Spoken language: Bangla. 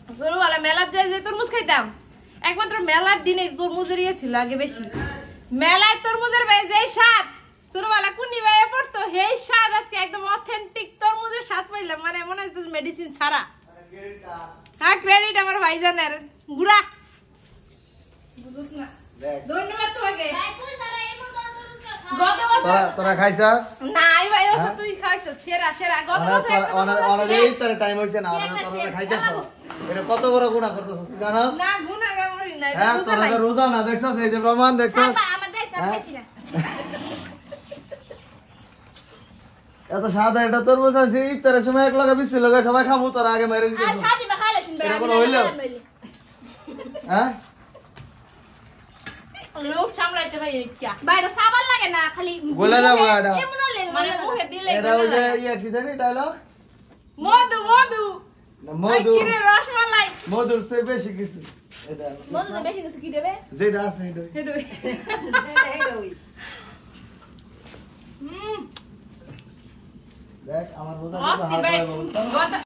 ছোটবেলা মেলার যে তরমুজ খাইতাম একমাত্র মেলার দিনে তরমুজের ইয়ে ছিল আগে বেশি মেলায় তরমুজের যে স্বাদ ছোটবেলা কুনি ভাইয়ে পড়তো সেই স্বাদ আজকে একদম অথেন্টিক তরমুজের স্বাদ পাইলাম মানে মনে হচ্ছে মেডিসিন ছাড়া হ্যাঁ ক্রেডিট আমার ভাইজানের গুড়া ধন্যবাদ তোমাকে তোরা খাইছাস নাই ভাই ওসব তুই খাইছস সেরা সেরা গত বছর অনেক তার টাইম হইছে না তোরা খাইছাস এটা কত বড় গুনাহ করতেছ তুই জানাস না গুনাহ করি না হ্যাঁ তোরা তো রোজা না দেখছস এই যে প্রমাণ দেখছস আমাদের খাইছি না এত সাদা এটা তোর বোঝাছি ইফতারের সময় এক লগে 20 লগে সবাই খামু তোরা আগে মেরে দিছিস আর সাদি বা খাইলে শুনবে এটা কোনো হইলো হ্যাঁ লোক সামলাইতে পারি কি বাইরে সাবান লাগে না খালি গোলা দাও এটা এমন লাগে মানে মুখে দিলে এটা ওই যে ইয়া কি জানি ডায়লগ মধু মধু না মধু কি রে রসমালাই মধুর চেয়ে বেশি কিছু এটা মধু তো বেশি কিছু কি দেবে যেটা আছে এটা দেখ আমার বোঝা হালকা হবে